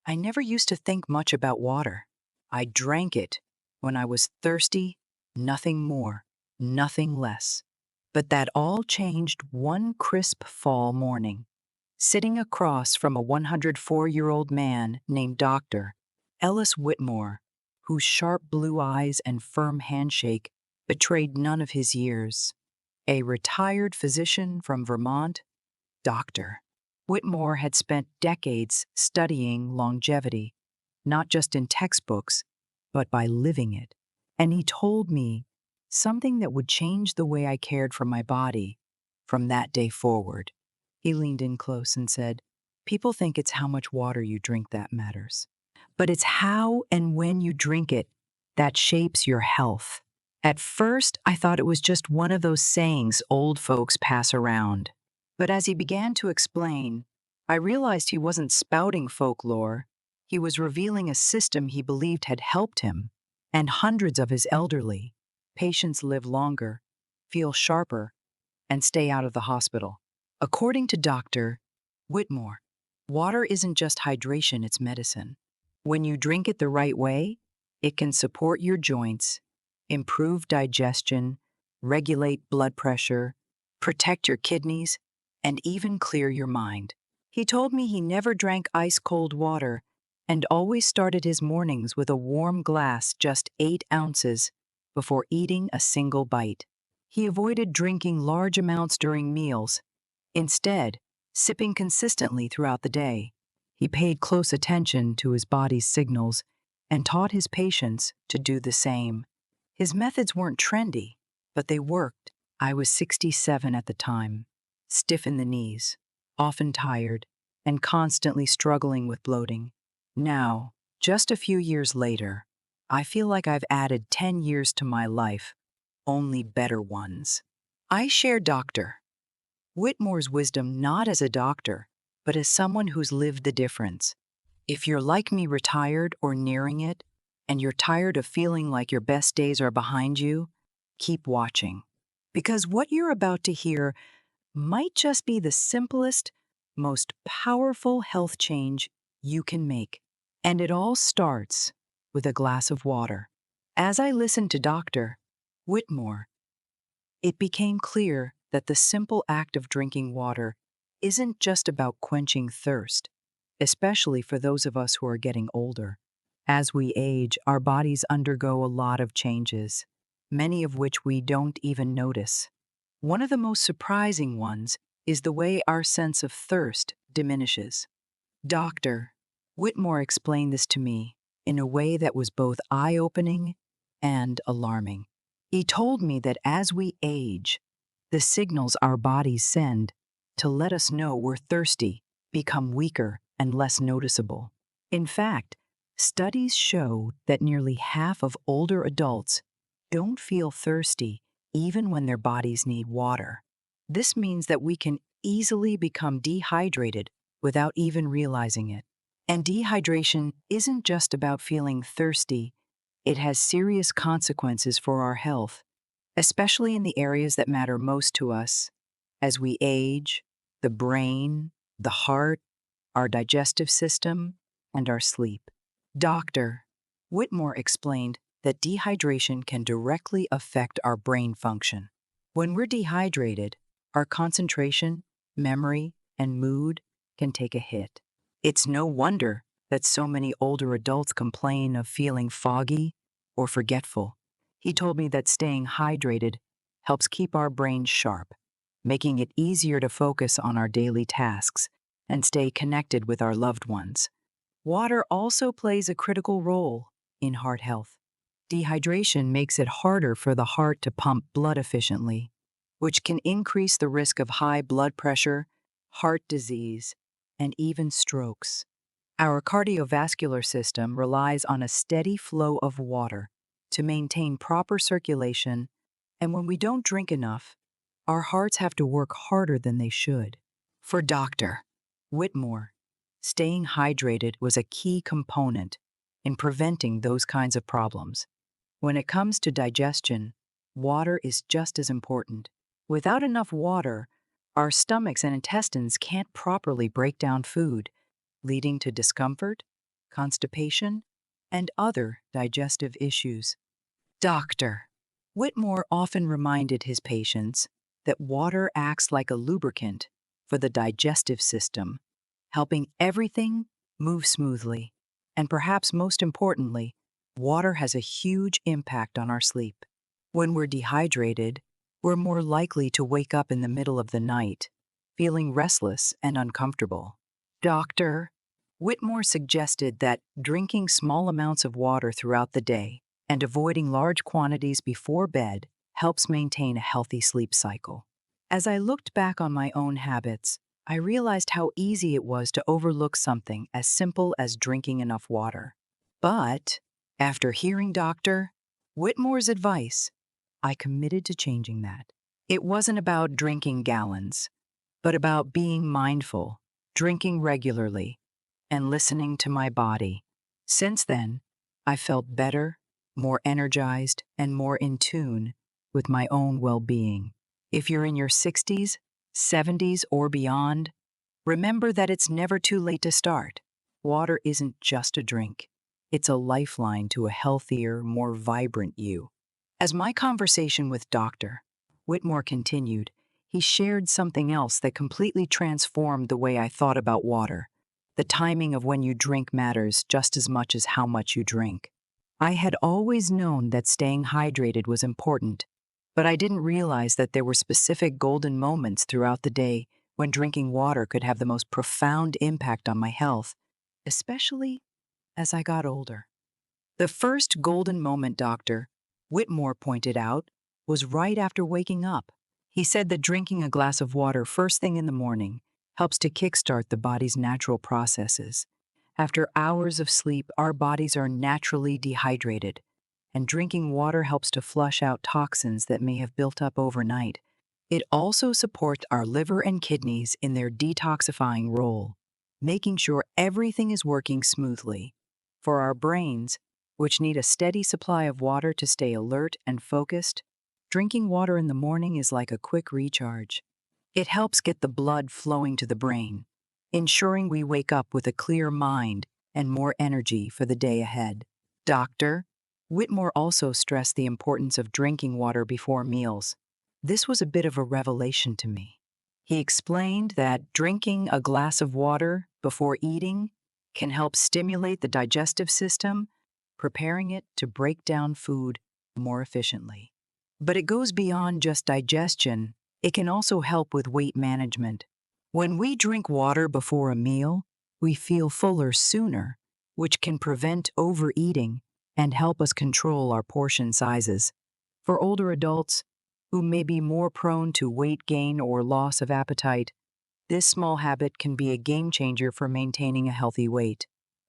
I never used to think much about water. I drank it when I was thirsty, nothing more, nothing less. But that all changed one crisp fall morning. Sitting across from a 104-year-old man named Dr. Ellis Whitmore, whose sharp blue eyes and firm handshake betrayed none of his years. A retired physician from Vermont, Dr. Whitmore had spent decades studying longevity, not just in textbooks, but by living it. And he told me something that would change the way I cared for my body from that day forward. He leaned in close and said, "People think it's how much water you drink that matters. But it's how and when you drink it that shapes your health." At first, I thought it was just one of those sayings old folks pass around. But as he began to explain, I realized he wasn't spouting folklore. He was revealing a system he believed had helped him, and hundreds of his elderly patients live longer, feel sharper, and stay out of the hospital. According to Dr. Whitmore, water isn't just hydration, it's medicine. When you drink it the right way, it can support your joints, improve digestion, regulate blood pressure, protect your kidneys, and even clear your mind. He told me he never drank ice-cold water and always started his mornings with a warm glass just 8 ounces before eating a single bite. He avoided drinking large amounts during meals, instead sipping consistently throughout the day. He paid close attention to his body's signals and taught his patients to do the same. His methods weren't trendy, but they worked. I was 67 at the time, stiff in the knees, often tired, and constantly struggling with bloating. Now, just a few years later, I feel like I've added 10 years to my life, only better ones. I share Dr. Whitmore's wisdom not as a doctor, but as someone who's lived the difference. If you're like me, retired or nearing it, and you're tired of feeling like your best days are behind you, keep watching. Because what you're about to hear might just be the simplest, most powerful health change you can make. And it all starts with a glass of water. As I listened to Dr. Whitmore, it became clear that the simple act of drinking water isn't just about quenching thirst, especially for those of us who are getting older. As we age, our bodies undergo a lot of changes, many of which we don't even notice. One of the most surprising ones is the way our sense of thirst diminishes. Dr. Whitmore explained this to me in a way that was both eye-opening and alarming. He told me that as we age, the signals our bodies send to let us know we're thirsty become weaker and less noticeable. In fact, studies show that nearly half of older adults don't feel thirsty even when their bodies need water. This means that we can easily become dehydrated without even realizing it. And dehydration isn't just about feeling thirsty, it has serious consequences for our health, especially in the areas that matter most to us. As we age, the brain, the heart, our digestive system, and our sleep. Dr. Whitmore explained that dehydration can directly affect our brain function. When we're dehydrated, our concentration, memory, and mood can take a hit. It's no wonder that so many older adults complain of feeling foggy or forgetful. He told me that staying hydrated helps keep our brains sharp, making it easier to focus on our daily tasks and stay connected with our loved ones. Water also plays a critical role in heart health. Dehydration makes it harder for the heart to pump blood efficiently, which can increase the risk of high blood pressure, heart disease, and even strokes. Our cardiovascular system relies on a steady flow of water to maintain proper circulation, and when we don't drink enough, our hearts have to work harder than they should. For Dr. Whitmore, staying hydrated was a key component in preventing those kinds of problems. When it comes to digestion, water is just as important. Without enough water, our stomachs and intestines can't properly break down food, leading to discomfort, constipation, and other digestive issues. Dr. Whitmore often reminded his patients that water acts like a lubricant for the digestive system, helping everything move smoothly. And perhaps most importantly, water has a huge impact on our sleep. When we're dehydrated, we're more likely to wake up in the middle of the night, feeling restless and uncomfortable. Dr. Whitmore suggested that drinking small amounts of water throughout the day and avoiding large quantities before bed helps maintain a healthy sleep cycle. As I looked back on my own habits, I realized how easy it was to overlook something as simple as drinking enough water. But after hearing Dr. Whitmore's advice, I committed to changing that. It wasn't about drinking gallons, but about being mindful, drinking regularly, and listening to my body. Since then, I felt better, more energized, and more in tune with my own well-being. If you're in your 60s, 70s, or beyond, remember that it's never too late to start. Water isn't just a drink. It's a lifeline to a healthier, more vibrant you. As my conversation with Dr. Whitmore continued, he shared something else that completely transformed the way I thought about water. The timing of when you drink matters just as much as how much you drink. I had always known that staying hydrated was important, but I didn't realize that there were specific golden moments throughout the day when drinking water could have the most profound impact on my health, especially as I got older. The first golden moment, Dr. Whitmore pointed out, was right after waking up. He said that drinking a glass of water first thing in the morning helps to kickstart the body's natural processes. After hours of sleep, our bodies are naturally dehydrated, and drinking water helps to flush out toxins that may have built up overnight. It also supports our liver and kidneys in their detoxifying role, making sure everything is working smoothly. For our brains, which need a steady supply of water to stay alert and focused, drinking water in the morning is like a quick recharge. It helps get the blood flowing to the brain, ensuring we wake up with a clear mind and more energy for the day ahead. Dr. Whitmore also stressed the importance of drinking water before meals. This was a bit of a revelation to me. He explained that drinking a glass of water before eating can help stimulate the digestive system, preparing it to break down food more efficiently. But it goes beyond just digestion. It can also help with weight management. When we drink water before a meal, we feel fuller sooner, which can prevent overeating and help us control our portion sizes. For older adults who may be more prone to weight gain or loss of appetite, this small habit can be a game changer for maintaining a healthy weight.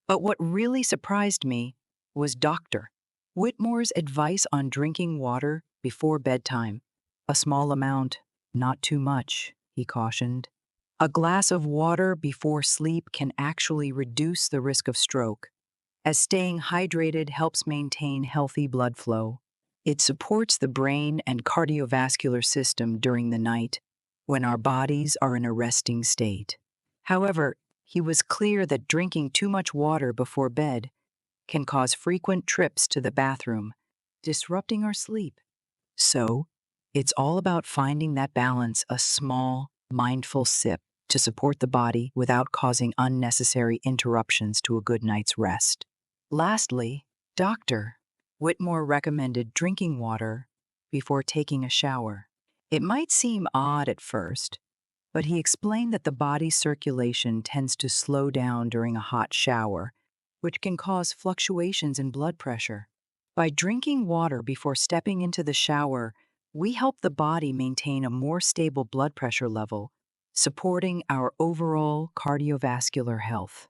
But what really surprised me was Dr. Whitmore's advice on drinking water before bedtime. A small amount, not too much, he cautioned. A glass of water before sleep can actually reduce the risk of stroke, as staying hydrated helps maintain healthy blood flow. It supports the brain and cardiovascular system during the night when our bodies are in a resting state. However, he was clear that drinking too much water before bed can cause frequent trips to the bathroom, disrupting our sleep. So, it's all about finding that balance, a small, mindful sip to support the body without causing unnecessary interruptions to a good night's rest. Lastly, Dr. Whitmore recommended drinking water before taking a shower. It might seem odd at first, but he explained that the body's circulation tends to slow down during a hot shower, which can cause fluctuations in blood pressure. By drinking water before stepping into the shower, we help the body maintain a more stable blood pressure level, supporting our overall cardiovascular health.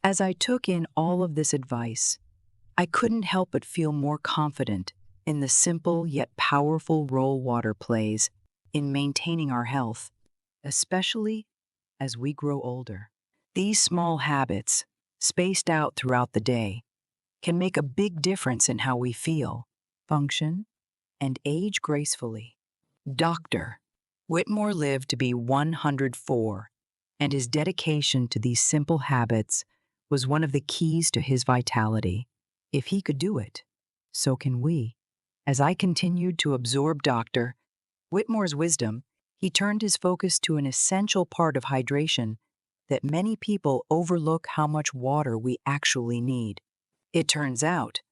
As I took in all of this advice, I couldn't help but feel more confident in the simple yet powerful role water plays in maintaining our health, especially as we grow older. These small habits, spaced out throughout the day, can make a big difference in how we feel, function, and age gracefully. Dr. Whitmore lived to be 104, and his dedication to these simple habits was one of the keys to his vitality. If he could do it, so can we. As I continued to absorb Dr. Whitmore's wisdom, he turned his focus to an essential part of hydration that many people overlook: how much water we actually need. It turns out,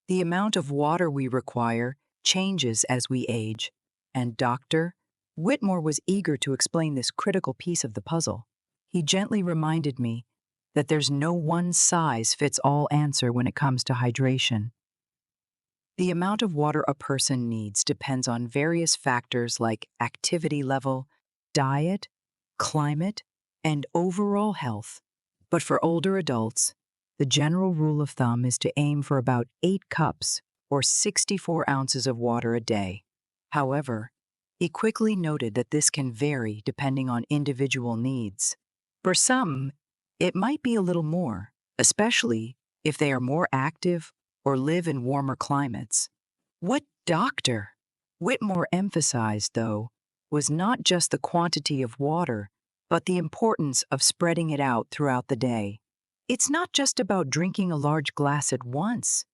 the amount of water we require changes as we age, and Dr. Whitmore was eager to explain this critical piece of the puzzle. He gently reminded me that there's no one-size-fits-all answer when it comes to hydration. The amount of water a person needs depends on various factors like activity level, diet, climate, and overall health. But for older adults, the general rule of thumb is to aim for about 8 cups or 64 ounces of water a day. However, he quickly noted that this can vary depending on individual needs. For some, it might be a little more, especially if they are more active or live in warmer climates. What Dr. Whitmore emphasized, though, was not just the quantity of water, but the importance of spreading it out throughout the day. It's not just about drinking a large glass at once,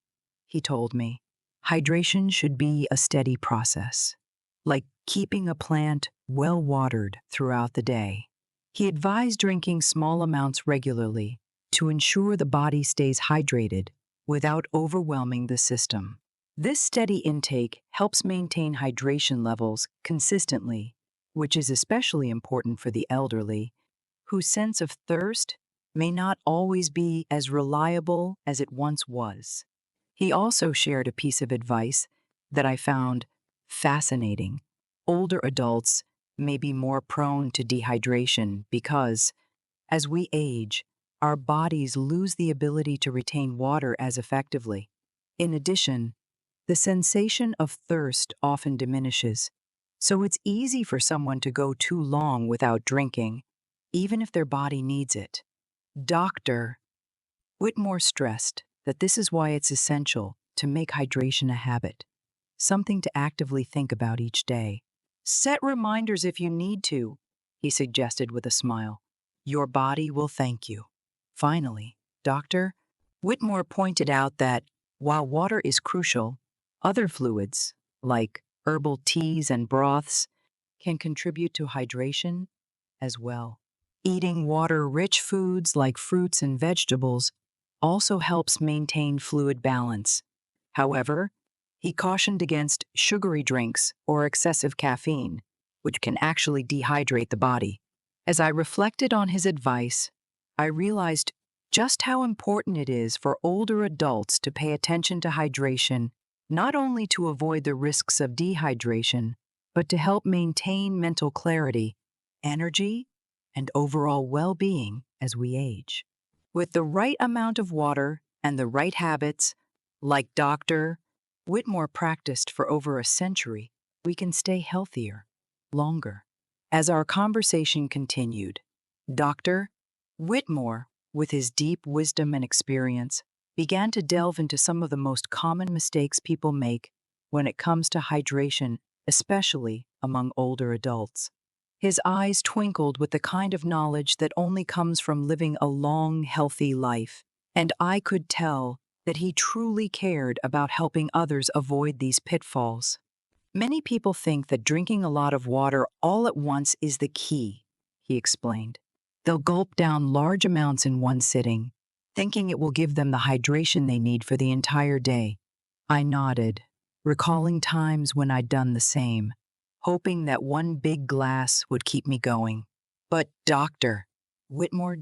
he told me. Hydration should be a steady process, like keeping a plant well watered throughout the day. He advised drinking small amounts regularly to ensure the body stays hydrated without overwhelming the system. This steady intake helps maintain hydration levels consistently, which is especially important for the elderly, whose sense of thirst may not always be as reliable as it once was. He also shared a piece of advice that I found fascinating. Older adults may be more prone to dehydration because, as we age, our bodies lose the ability to retain water as effectively. In addition, the sensation of thirst often diminishes, so it's easy for someone to go too long without drinking, even if their body needs it. Dr. Whitmore stressed that this is why it's essential to make hydration a habit, something to actively think about each day. Set reminders if you need to, he suggested with a smile. Your body will thank you. Finally, Dr. Whitmore pointed out that while water is crucial, other fluids, like herbal teas and broths, can contribute to hydration as well. Eating water-rich foods like fruits and vegetables also helps maintain fluid balance. However, he cautioned against sugary drinks or excessive caffeine, which can actually dehydrate the body. As I reflected on his advice, I realized just how important it is for older adults to pay attention to hydration, not only to avoid the risks of dehydration, but to help maintain mental clarity, energy, and overall well-being as we age. With the right amount of water and the right habits, like Dr. Whitmore practiced for over a century, we can stay healthier longer. As our conversation continued, Dr. Whitmore, with his deep wisdom and experience, began to delve into some of the most common mistakes people make when it comes to hydration, especially among older adults. His eyes twinkled with the kind of knowledge that only comes from living a long, healthy life, and I could tell that he truly cared about helping others avoid these pitfalls. Many people think that drinking a lot of water all at once is the key, he explained. They'll gulp down large amounts in one sitting, thinking it will give them the hydration they need for the entire day. I nodded, recalling times when I'd done the same, hoping that one big glass would keep me going. But Dr. Whitmore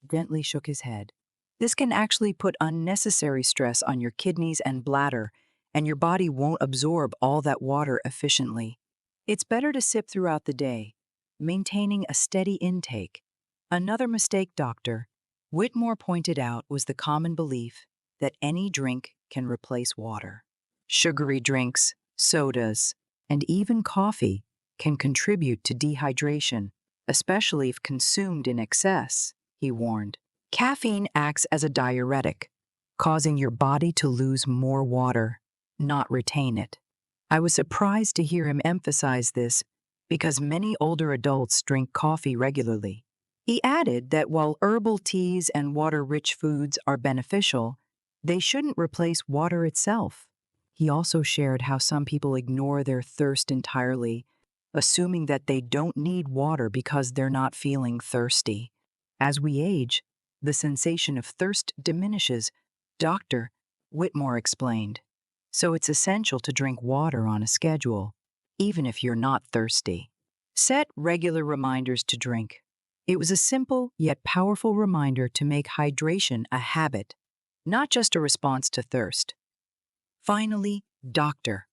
gently shook his head. This can actually put unnecessary stress on your kidneys and bladder, and your body won't absorb all that water efficiently. It's better to sip throughout the day, maintaining a steady intake. Another mistake Dr. Whitmore pointed out was the common belief that any drink can replace water. Sugary drinks, sodas, and even coffee can contribute to dehydration, especially if consumed in excess, he warned. Caffeine acts as a diuretic, causing your body to lose more water, not retain it. I was surprised to hear him emphasize this because many older adults drink coffee regularly. He added that while herbal teas and water-rich foods are beneficial, they shouldn't replace water itself. He also shared how some people ignore their thirst entirely, assuming that they don't need water because they're not feeling thirsty. As we age, the sensation of thirst diminishes, Dr. Whitmore explained. So it's essential to drink water on a schedule, even if you're not thirsty. Set regular reminders to drink. It was a simple yet powerful reminder to make hydration a habit, not just a response to thirst. Finally, Dr.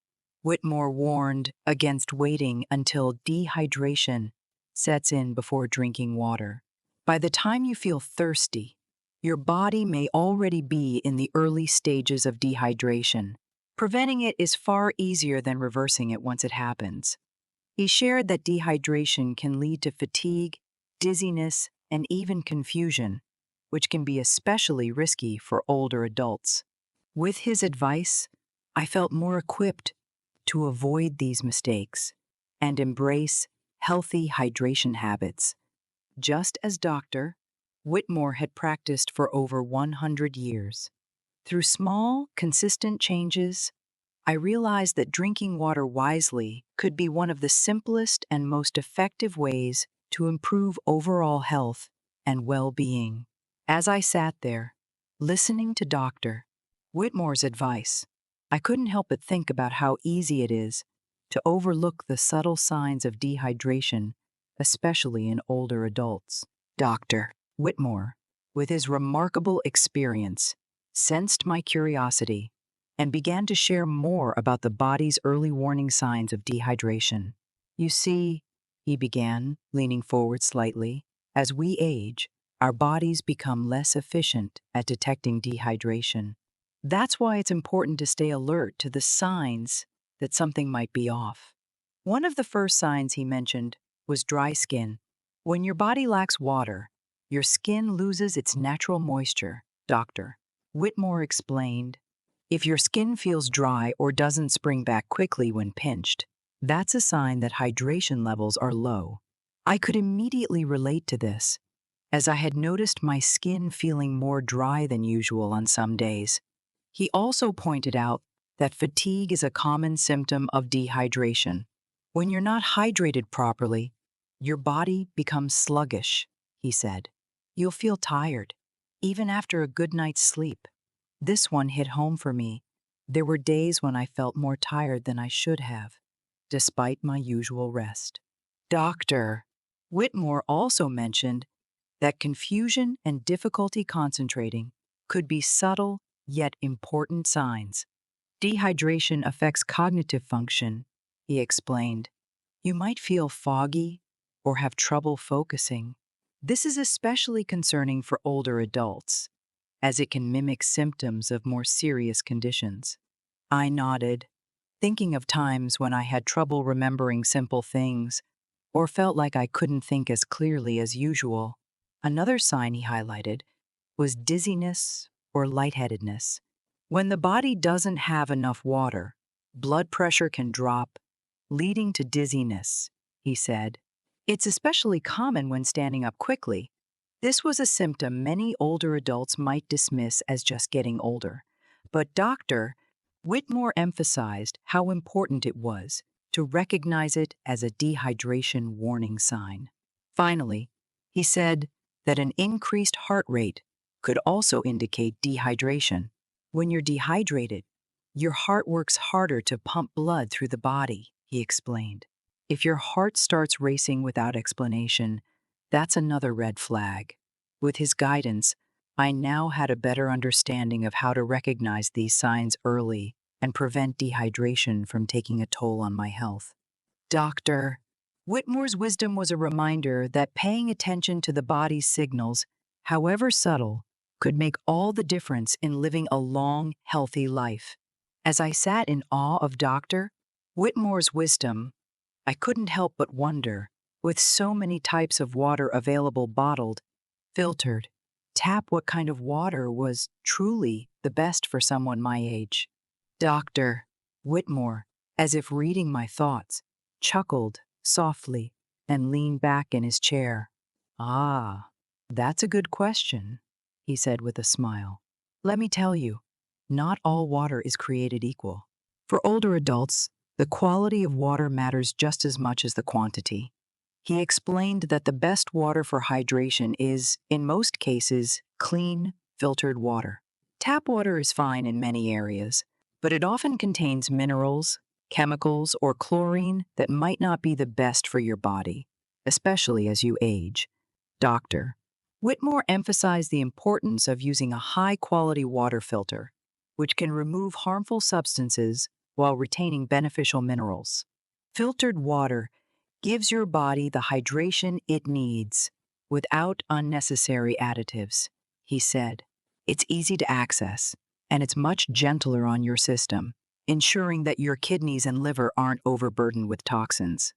Whitmore warned against waiting until dehydration sets in before drinking water. By the time you feel thirsty, your body may already be in the early stages of dehydration. Preventing it is far easier than reversing it once it happens. He shared that dehydration can lead to fatigue, dizziness, and even confusion, which can be especially risky for older adults. With his advice, I felt more equipped to avoid these mistakes and embrace healthy hydration habits, just as Dr. Whitmore had practiced for over 100 years. Through small, consistent changes, I realized that drinking water wisely could be one of the simplest and most effective ways to improve overall health and well-being. As I sat there, listening to Dr. Whitmore's advice, I couldn't help but think about how easy it is to overlook the subtle signs of dehydration, especially in older adults. Dr. Whitmore, with his remarkable experience, sensed my curiosity and began to share more about the body's early warning signs of dehydration. You see, he began, leaning forward slightly, as we age, our bodies become less efficient at detecting dehydration. That's why it's important to stay alert to the signs that something might be off. One of the first signs he mentioned was dry skin. When your body lacks water, your skin loses its natural moisture, Dr. Whitmore explained. If your skin feels dry or doesn't spring back quickly when pinched, that's a sign that hydration levels are low. I could immediately relate to this, as I had noticed my skin feeling more dry than usual on some days. He also pointed out that fatigue is a common symptom of dehydration. When you're not hydrated properly, your body becomes sluggish, he said. You'll feel tired, even after a good night's sleep. This one hit home for me. There were days when I felt more tired than I should have, despite my usual rest. Dr. Whitmore also mentioned that confusion and difficulty concentrating could be subtle yet important signs. Dehydration affects cognitive function, he explained. You might feel foggy or have trouble focusing. This is especially concerning for older adults, as it can mimic symptoms of more serious conditions. I nodded, thinking of times when I had trouble remembering simple things or felt like I couldn't think as clearly as usual. Another sign he highlighted was dizziness or lightheadedness. When the body doesn't have enough water, blood pressure can drop, leading to dizziness, he said. It's especially common when standing up quickly. This was a symptom many older adults might dismiss as just getting older, but Dr. Whitmore emphasized how important it was to recognize it as a dehydration warning sign. Finally, he said that an increased heart rate could also indicate dehydration. When you're dehydrated, your heart works harder to pump blood through the body, he explained. If your heart starts racing without explanation, that's another red flag. With his guidance, I now had a better understanding of how to recognize these signs early and prevent dehydration from taking a toll on my health. Dr. Whitmore's wisdom was a reminder that paying attention to the body's signals, however subtle, could make all the difference in living a long, healthy life. As I sat in awe of Dr. Whitmore's wisdom, I couldn't help but wonder, with so many types of water available bottled, filtered, tap, what kind of water was truly the best for someone my age. Dr. Whitmore, as if reading my thoughts, chuckled softly and leaned back in his chair. Ah, that's a good question, he said with a smile. Let me tell you, not all water is created equal. For older adults, the quality of water matters just as much as the quantity. He explained that the best water for hydration is, in most cases, clean, filtered water. Tap water is fine in many areas, but it often contains minerals, chemicals, or chlorine that might not be the best for your body, especially as you age. Dr. Whitmore emphasized the importance of using a high-quality water filter, which can remove harmful substances while retaining beneficial minerals. Filtered water gives your body the hydration it needs without unnecessary additives, he said. It's easy to access, and it's much gentler on your system, ensuring that your kidneys and liver aren't overburdened with toxins.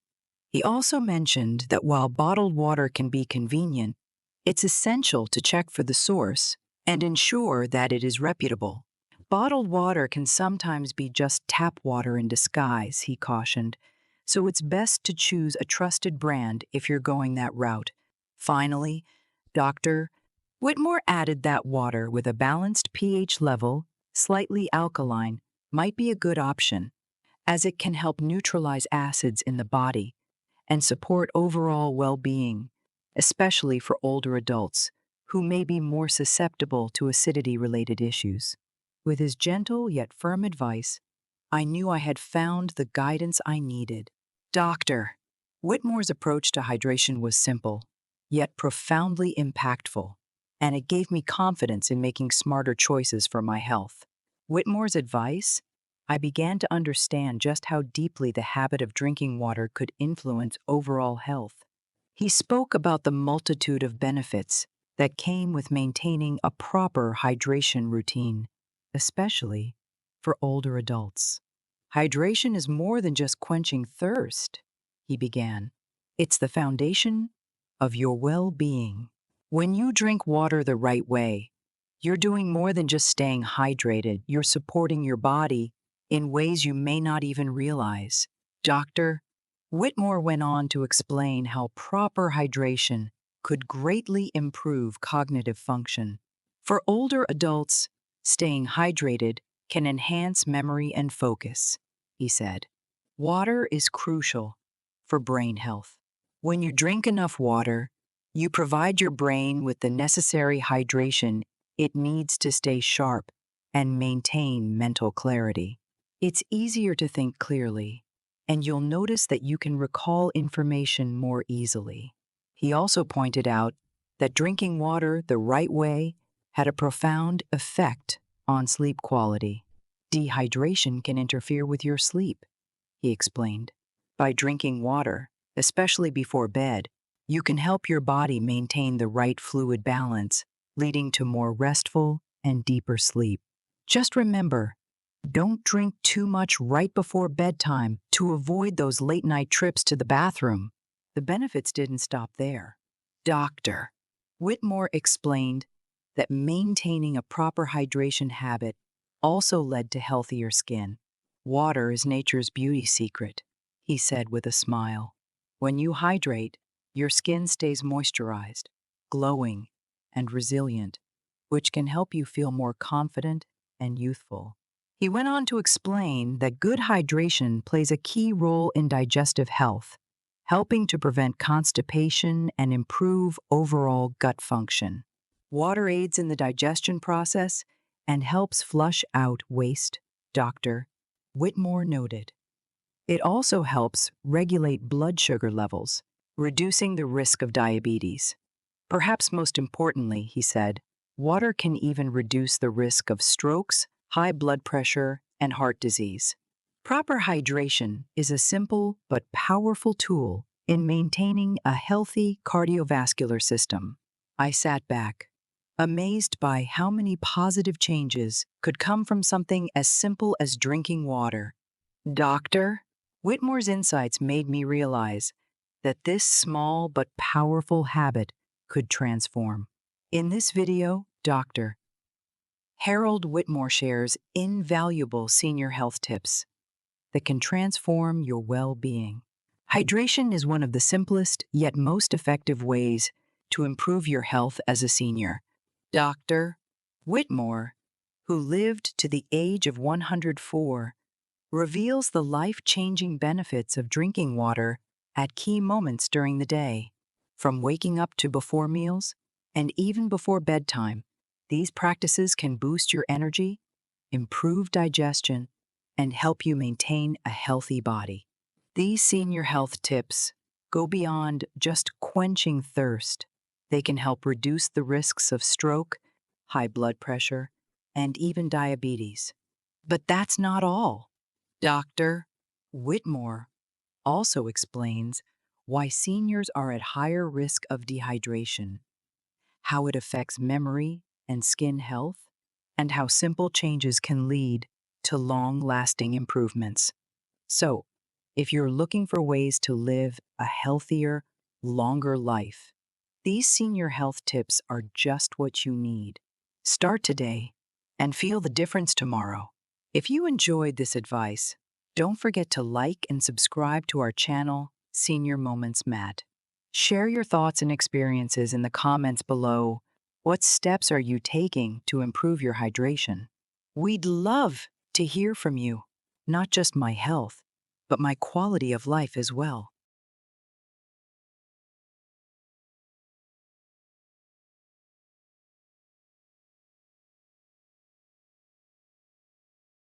He also mentioned that while bottled water can be convenient, it's essential to check for the source and ensure that it is reputable. Bottled water can sometimes be just tap water in disguise, he cautioned, so it's best to choose a trusted brand if you're going that route. Finally, Dr. Whitmore added that water with a balanced pH level, slightly alkaline, might be a good option, as it can help neutralize acids in the body and support overall well-being, especially for older adults who may be more susceptible to acidity-related issues. With his gentle yet firm advice, I knew I had found the guidance I needed. Dr. Whitmore's approach to hydration was simple, yet profoundly impactful, and it gave me confidence in making smarter choices for my health. Whitmore's advice, I began to understand just how deeply the habit of drinking water could influence overall health. He spoke about the multitude of benefits that came with maintaining a proper hydration routine, especially for older adults. Hydration is more than just quenching thirst, he began. It's the foundation of your well-being. When you drink water the right way, you're doing more than just staying hydrated. You're supporting your body in ways you may not even realize. Dr. Whitmore went on to explain how proper hydration could greatly improve cognitive function. For older adults, staying hydrated can enhance memory and focus, he said. Water is crucial for brain health. When you drink enough water, you provide your brain with the necessary hydration it needs to stay sharp and maintain mental clarity. It's easier to think clearly, and you'll notice that you can recall information more easily. He also pointed out that drinking water the right way had a profound effect on sleep quality. Dehydration can interfere with your sleep, he explained. By drinking water, especially before bed, you can help your body maintain the right fluid balance, leading to more restful and deeper sleep. Just remember, don't drink too much right before bedtime to avoid those late-night trips to the bathroom. The benefits didn't stop there. Dr. Whitmore explained that maintaining a proper hydration habit also led to healthier skin. Water is nature's beauty secret, he said with a smile. When you hydrate, your skin stays moisturized, glowing, and resilient, which can help you feel more confident and youthful. He went on to explain that good hydration plays a key role in digestive health, helping to prevent constipation and improve overall gut function. Water aids in the digestion process and helps flush out waste, Dr. Whitmore noted. It also helps regulate blood sugar levels, reducing the risk of diabetes. Perhaps most importantly, he said, water can even reduce the risk of strokes, high blood pressure, and heart disease. Proper hydration is a simple but powerful tool in maintaining a healthy cardiovascular system. I sat back, amazed by how many positive changes could come from something as simple as drinking water. Dr. Whitmore's insights made me realize that this small but powerful habit could transform. In this video, Dr. Harold Whitmore shares invaluable senior health tips that can transform your well-being. Hydration is one of the simplest yet most effective ways to improve your health as a senior. Dr. Whitmore, who lived to the age of 104, reveals the life-changing benefits of drinking water at key moments during the day. From waking up to before meals, and even before bedtime, these practices can boost your energy, improve digestion, and help you maintain a healthy body. These senior health tips go beyond just quenching thirst. They can help reduce the risks of stroke, high blood pressure, and even diabetes. But that's not all. Dr. Whitmore also explains why seniors are at higher risk of dehydration, how it affects memory and skin health, and how simple changes can lead to long-lasting improvements. So, if you're looking for ways to live a healthier, longer life, these senior health tips are just what you need. Start today and feel the difference tomorrow. If you enjoyed this advice, don't forget to like and subscribe to our channel, Senior Moments Matt. Share your thoughts and experiences in the comments below. What steps are you taking to improve your hydration? We'd love to hear from you, not just my health, but my quality of life as well.